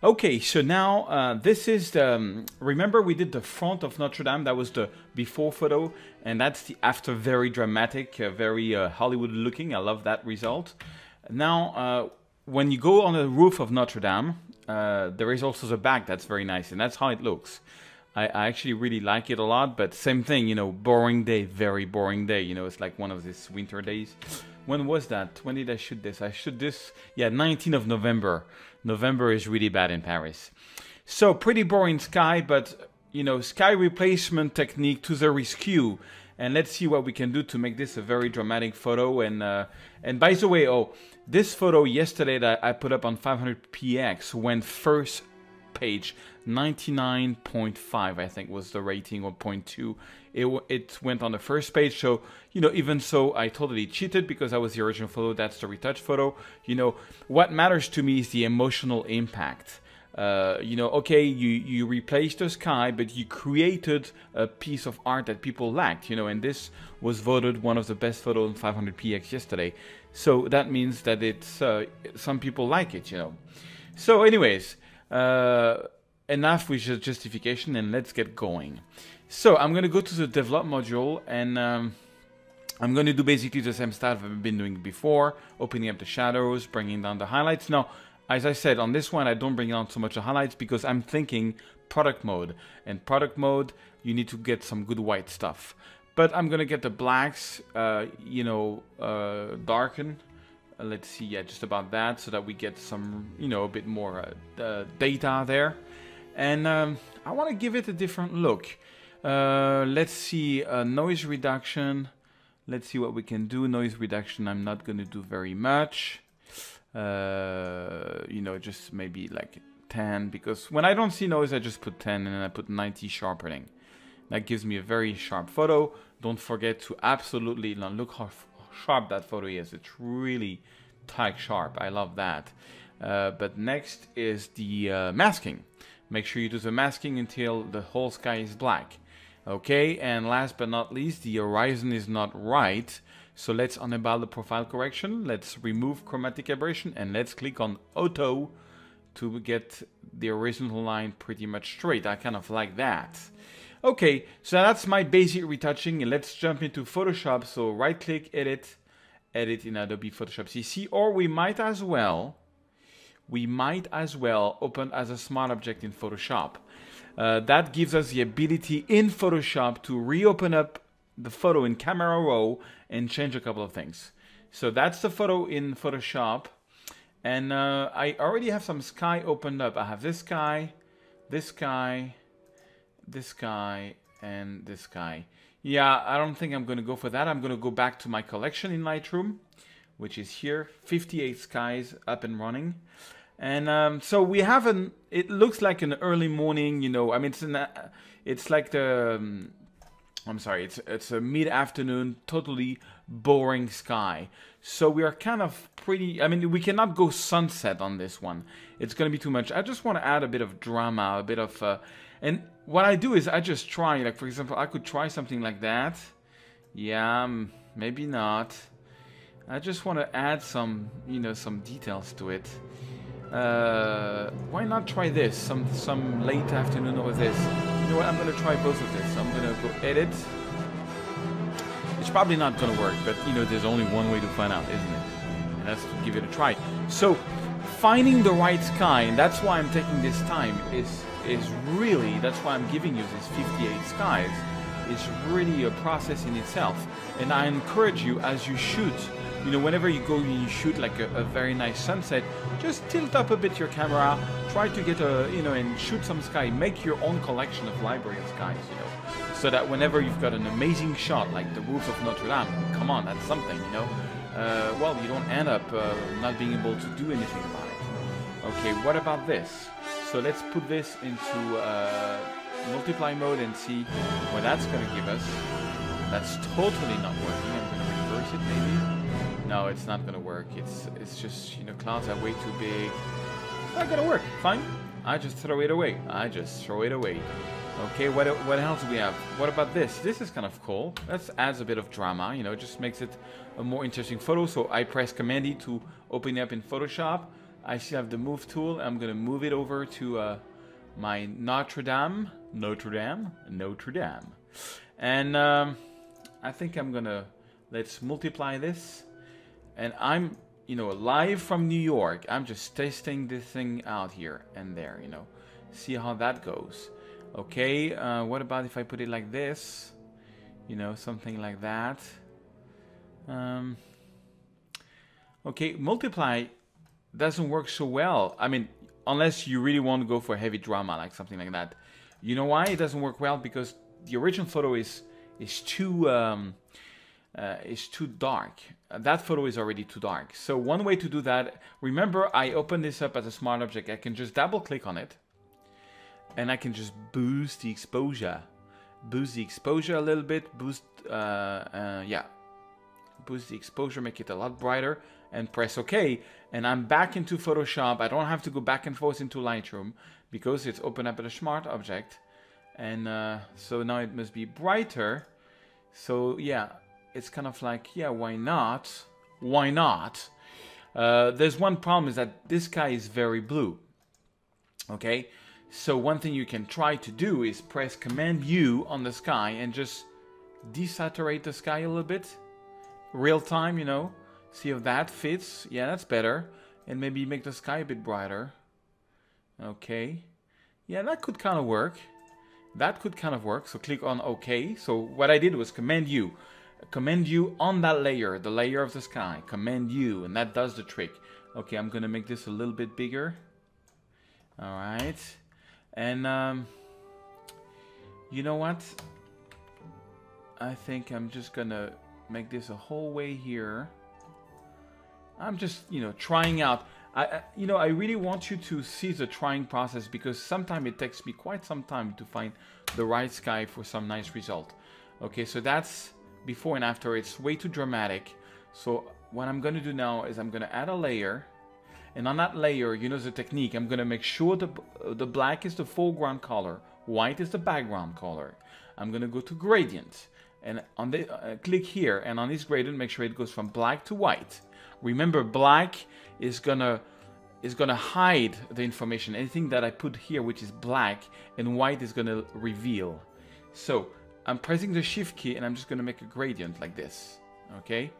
Okay, so now this is the, remember we did the front of Notre Dame, that was the before photo, and that's the after, very dramatic, very Hollywood looking. I love that result. Now, when you go on the roof of Notre Dame, there is also the back that's very nice, and that's how it looks. I actually really like it a lot, but same thing, you know, boring day, very boring day, you know, it's like one of these winter days. When was that? When did I shoot this? I shoot this, yeah, 19th of November. November is really bad in Paris. So pretty boring sky, but you know, sky replacement technique to the rescue. And let's see what we can do to make this a very dramatic photo. And by the way, oh, this photo yesterday that I put up on 500px went first page, 99.5 I think was the rating, or 0.2. It went on the first page. So, you know, even so, I totally cheated because that was the original photo. That's the retouch photo. You know, what matters to me is the emotional impact. You know, okay, you replaced the sky, but you created a piece of art that people lacked, you know, and this was voted one of the best photos on 500px yesterday. So that means that it's, some people like it, you know. So anyways, enough with the justification, and let's get going. So I'm going to go to the develop module, and I'm going to do basically the same stuff I've been doing before, opening up the shadows, bringing down the highlights. Now, as I said, on this one, I don't bring down so much the highlights because I'm thinking product mode. And product mode, you need to get some good white stuff. But I'm going to get the blacks, you know, darken. Let's see, yeah, just about that, so that we get some, you know, a bit more data there. And I want to give it a different look. Let's see, noise reduction. Let's see what we can do. Noise reduction, I'm not going to do very much. You know, just maybe like 10, because when I don't see noise, I just put 10 and then I put 90 sharpening. That gives me a very sharp photo. Don't forget to absolutely look how sharp that photo is. It's really tight sharp. I love that. But next is the masking. Make sure you do the masking until the whole sky is black. Okay, and last but not least, the horizon is not right. So let's enable the profile correction. Let's remove chromatic aberration, and let's click on auto to get the horizontal line pretty much straight. I kind of like that. Okay, so that's my basic retouching. Let's jump into Photoshop. So right click, edit, edit in Adobe Photoshop CC, or we might as well open as a smart object in Photoshop. That gives us the ability in Photoshop to reopen up the photo in camera raw and change a couple of things. So that's the photo in Photoshop. And I already have some sky opened up. I have this sky, this sky, this sky, and this sky. Yeah, I don't think I'm going to go for that. I'm going to go back to my collection in Lightroom, which is here, 58 skies up and running. And so we have it looks like an early morning, you know, I mean, it's like the, I'm sorry, it's a mid-afternoon, totally boring sky. So we are kind of pretty, I mean, we cannot go sunset on this one. It's going to be too much. I just want to add a bit of drama, a bit of, and what I do is I just try, like, for example, I could try something like that. Yeah, maybe not. I just want to add some, you know, some details to it. Why not try this? Some late afternoon over this. You know what? I'm gonna try both of this. I'm gonna go edit. It's probably not gonna work, but you know, there's only one way to find out, isn't it? And that's to give it a try. So, finding the right sky, and that's why I'm taking this time, is really, that's why I'm giving you these 58 skies. It's really a process in itself. And I encourage you, as you shoot, you know, whenever you go and you shoot like a very nice sunset, just tilt up a bit your camera, try to get a, you know, and shoot some sky, make your own collection of library of skies, you know, so that whenever you've got an amazing shot like the roof of Notre Dame, come on, that's something, you know, well, you don't end up not being able to do anything about it. Okay, what about this? So let's put this into multiply mode and see what that's going to give us. That's totally not working. I'm going to reverse it maybe. No, it's not gonna work. It's just, you know, clouds are way too big. It's not gonna work. Fine. I just throw it away. Okay, what else do we have? What about this? This is kind of cool. That adds a bit of drama, you know, it just makes it a more interesting photo. So I press Command E to open it up in Photoshop. I still have the move tool. I'm gonna move it over to my Notre Dame, and I think I'm gonna, let's multiply this, and I'm, you know, live from New York. I'm just testing this thing out here and there, you know, see how that goes. Okay, what about if I put it like this, you know, something like that. Okay, multiply doesn't work so well. I mean, unless you really want to go for heavy drama, like something like that. You know why it doesn't work well? Because the original photo is too dark. That photo is already too dark. So one way to do that, remember I opened this up as a smart object. I can just double click on it, and I can just boost the exposure. Boost the exposure a little bit. Boost, yeah. Boost the exposure, make it a lot brighter, and press OK. And I'm back into Photoshop. I don't have to go back and forth into Lightroom because it's open up as a smart object. And so now it must be brighter. So yeah, it's kind of like, yeah, why not? Why not? There's one problem, is that this sky is very blue. Okay, so one thing you can try to do is press Command U on the sky and just desaturate the sky a little bit. Real time, you know. See if that fits. Yeah, that's better. And maybe make the sky a bit brighter. Okay. Yeah, that could kind of work. That could kind of work. So click on OK. So what I did was Command U. Command U on that layer, the layer of the sky. Command U, and that does the trick. Okay, I'm going to make this a little bit bigger. All right. And you know what? I think I'm just going to make this a whole way here. I'm just, you know, trying out. You know, I really want you to see the trying process, because sometimes it takes me quite some time to find the right sky for some nice result. Okay, so that's before and after. It's way too dramatic. So what I'm going to do now is I'm going to add a layer. And on that layer, you know the technique. I'm going to make sure the black is the foreground color. White is the background color. I'm going to go to gradient. And on the click here, and on this gradient, make sure it goes from black to white. Remember, black is gonna hide the information. Anything that I put here, which is black, and white is gonna reveal. So I'm pressing the Shift key, and I'm just gonna make a gradient like this. Okay,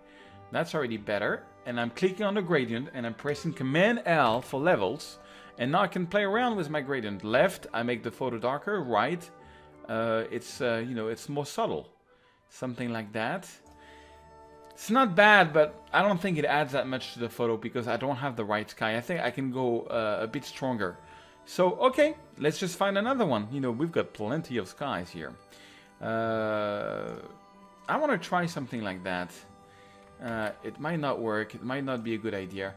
that's already better. And I'm clicking on the gradient, and I'm pressing Command L for levels. And now I can play around with my gradient. Left, I make the photo darker. Right, it's you know, it's more subtle. Something like that. It's not bad, but I don't think it adds that much to the photo because I don't have the right sky. I think I can go a bit stronger. So, okay, let's just find another one. You know, we've got plenty of skies here. I want to try something like that. It might not work. It might not be a good idea.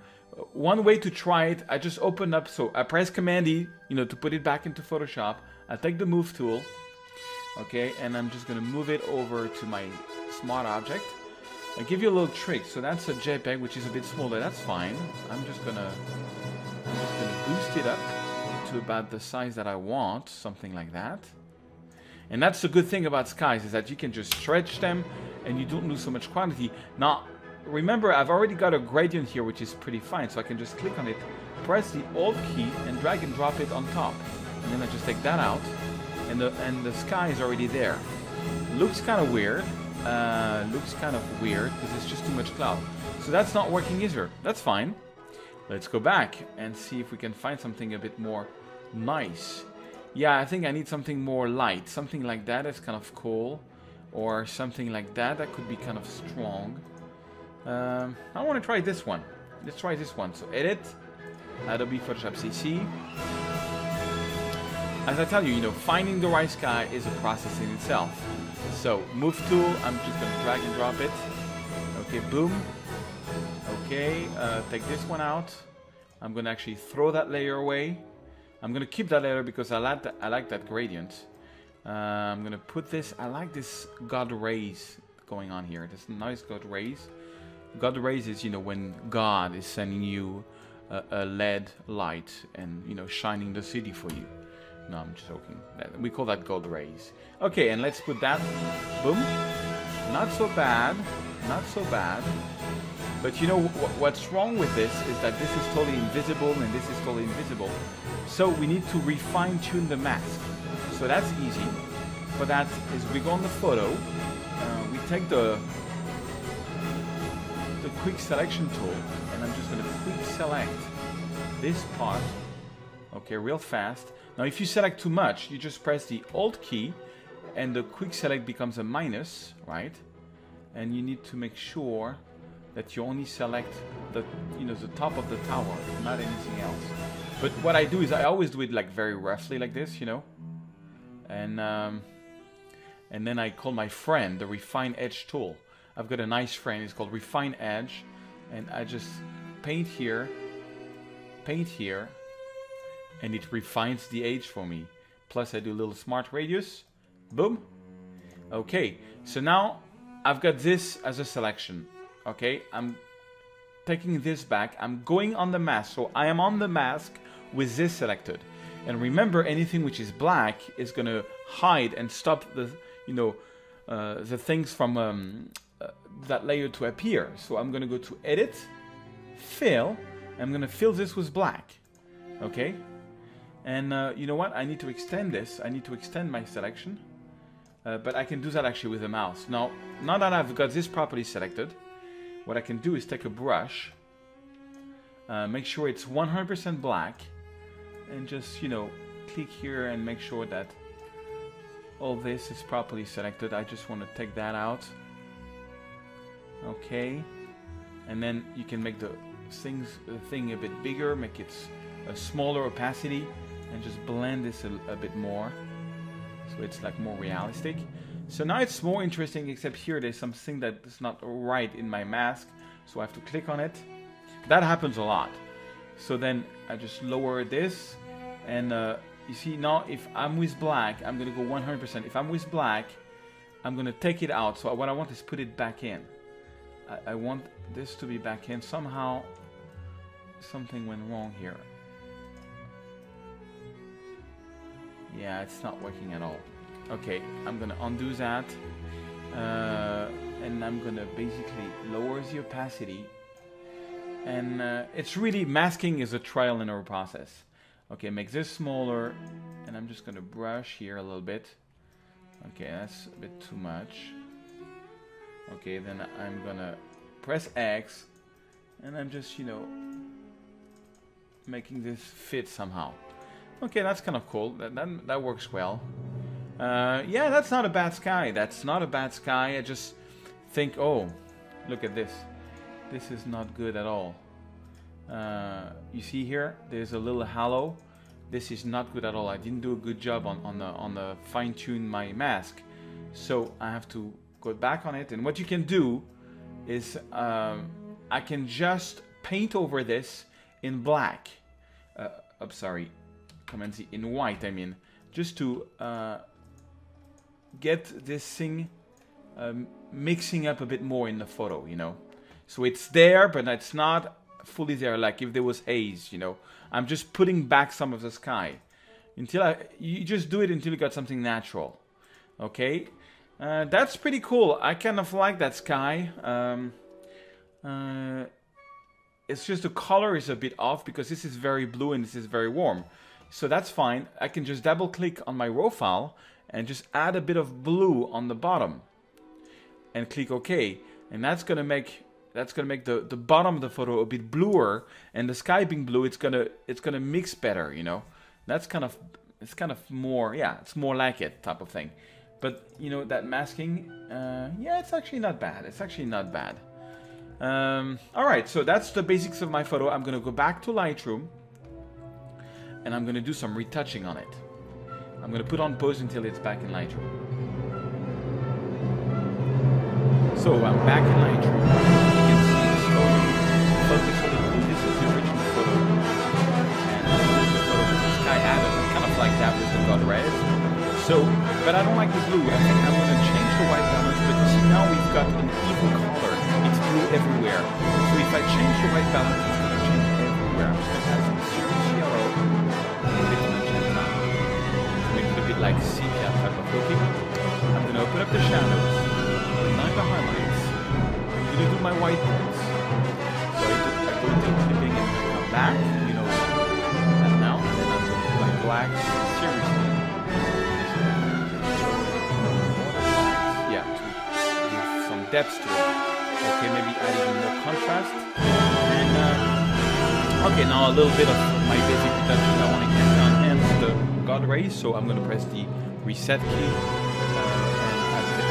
One way to try it, I just open up. So I press Command E, you know, to put it back into Photoshop. I take the Move tool. Okay, and I'm just going to move it over to my smart object. I'll give you a little trick. So that's a JPEG, which is a bit smaller. That's fine. I'm just gonna boost it up to about the size that I want, something like that. And that's the good thing about skies, is that you can just stretch them and you don't lose so much quantity. Now, remember, I've already got a gradient here, which is pretty fine. So I can just click on it, press the Alt key, and drag and drop it on top. And then I just take that out, and the sky is already there. Looks kind of weird. Because it's just too much cloud. So that's not working either. That's fine. Let's go back and see if we can find something a bit more nice. Yeah, I think I need something more light. Something like that is kind of cool. Or something like that. That could be kind of strong. I want to try this one. Let's try this one. So edit. Adobe Photoshop CC. As I tell you, you know, finding the right sky is a process in itself. So, Move tool, I'm just going to drag and drop it. Okay, boom. Okay, take this one out. I'm going to actually throw that layer away. I'm going to keep that layer because I like that gradient. I'm going to put this, I like this God rays going on here. This nice God rays. God rays is, you know, when God is sending you a LED light and, you know, shining the city for you. No, I'm joking. We call that God rays. Okay, and let's put that. Boom. Not so bad. Not so bad. But you know what's wrong with this is that this is totally invisible and this is totally invisible. So we need to refine tune the mask. So that's easy. For that is we go on the photo, we take the quick selection tool, and I'm just going to quick select this part, okay, real fast. Now if you select too much, you just press the Alt key and the quick select becomes a minus, right? And you need to make sure that you only select the, you know, the top of the tower, not anything else. But what I do is I always do it like very roughly like this, you know, and then I call my friend the Refine Edge tool. I've got a nice friend, it's called Refine Edge, and I just paint here, and it refines the edge for me. Plus I do a little smart radius, boom. Okay, so now I've got this as a selection. Okay, I'm taking this back, I'm going on the mask, so I am on the mask with this selected. And remember, anything which is black is going to hide and stop the, you know, the things from that layer to appear. So I'm going to go to Edit, Fill, I'm going to fill this with black. Okay, and you know what? I need to extend this. I need to extend my selection, but I can do that actually with the mouse. Now that I've got this properly selected, what I can do is take a brush, make sure it's 100% black, and just, you know, click here and make sure that all this is properly selected. I just want to take that out. Okay, and then you can make the thing a bit bigger, make it a smaller opacity, and just blend this a bit more, so it's like more realistic. So now it's more interesting, except here there's something that is not right in my mask, so I have to click on it. That happens a lot. So then I just lower this, and you see now if I'm with black, I'm gonna go 100%. If I'm with black, I'm gonna take it out. So what I want is put it back in. I want this to be back in. Somehow something went wrong here. Yeah, it's not working at all. Okay, I'm gonna undo that, and I'm gonna basically lower the opacity. And it's really, masking is a trial and error process. Okay, make this smaller, and I'm just gonna brush here a little bit. Okay, that's a bit too much. Okay, then I'm gonna press X, and I'm just, you know, making this fit somehow. Okay, that's kind of cool. That works well. Yeah, that's not a bad sky. That's not a bad sky. I just think, oh, look at this. This is not good at all. You see here, there's a little halo. This is not good at all. I didn't do a good job on the fine-tune my mask. So I have to go back on it. And what you can do is I can just paint over this in black. Sorry, Command Z, in white, I mean. Just to get this thing mixing up a bit more in the photo, you know. So it's there, but it's not fully there, like if there was haze, you know. I'm just putting back some of the sky. You just do it until you got something natural. Okay? That's pretty cool. I kind of like that sky. It's just the color is a bit off because this is very blue and this is very warm. So that's fine. I can just double click on my raw file and just add a bit of blue on the bottom. And click OK. And that's gonna make the bottom of the photo a bit bluer, and the sky being blue, it's gonna mix better, you know. It's kind of more, yeah, it's more like it type of thing. But you know, that masking, yeah, it's actually not bad. It's actually not bad. All right, so that's the basics of my photo. I'm gonna go back to Lightroom, and I'm gonna do some retouching on it. I'm gonna put on pause until it's back in Lightroom. So I'm back in Lightroom. Focus a little bit. This is the original photo, and this is the photo with the sky added. I kind of like that with the color red. So, but I don't like the blue. I think I'm going to change the white balance, but you see now we've got an even color. It's blue everywhere. So if I change the white balance, it's going to change everywhere. I'm just going to add some serious yellow and a bit of magenta to make it a bit like sepia type of looking. I'm going to open up the shadows, align the highlights. I'm going to do my white balance. black, you know, and now, and then I'm going to apply black seriously. Yeah, to give some depth to it. Okay, maybe add even more contrast. And okay, now a little bit of my basic retouches. I want to enhance the God rays, so I'm going to press the reset key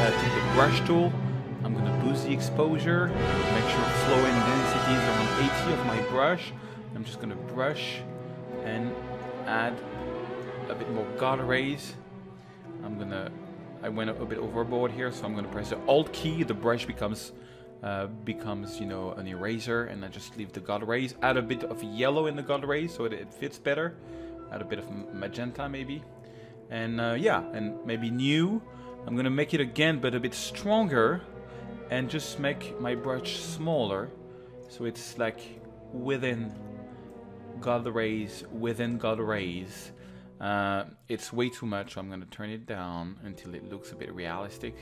and take the brush tool. I'm going to boost the exposure, make sure flow and density is around 80 of my brush. I'm just going to brush and add a bit more God rays. I went a bit overboard here, so I'm going to press the Alt key. The brush becomes you know, an eraser, and I just leave the God rays. Add a bit of yellow in the God rays so that it fits better. Add a bit of magenta maybe, and yeah, and maybe new. I'm going to make it again, but a bit stronger. And just make my brush smaller, so it's like within God rays, within God rays. It's way too much, so I'm going to turn it down until it looks a bit realistic.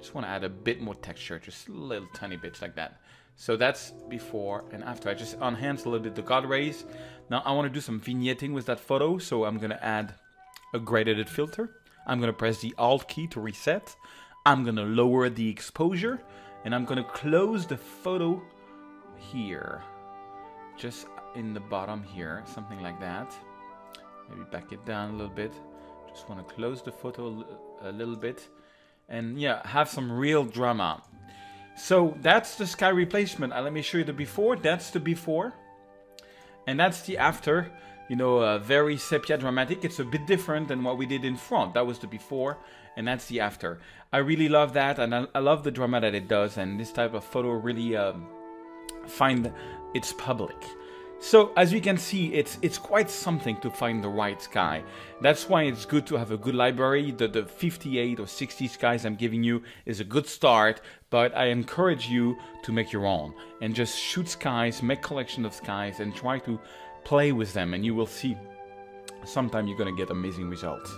Just want to add a bit more texture, just little tiny bits like that. So that's before and after. I just enhance a little bit the God rays. Now I want to do some vignetting with that photo, so I'm going to add a graded filter. I'm going to press the Alt key to reset. I'm going to lower the exposure. And I'm going to close the photo here, just in the bottom here, something like that. Maybe back it down a little bit. Just want to close the photo a little bit. And yeah, have some real drama. So that's the sky replacement. Let me show you the before. That's the before. And that's the after. You know, very sepia dramatic. It's a bit different than what we did in front. That was the before, and that's the after. I really love that, and I love the drama that it does, and this type of photo really find its public. So as you can see, it's quite something to find the right sky. That's why it's good to have a good library. The 58 or 60 skies I'm giving you is a good start, but I encourage you to make your own and just shoot skies, make collection of skies, and try to play with them, and you will see sometime you're going to get amazing results.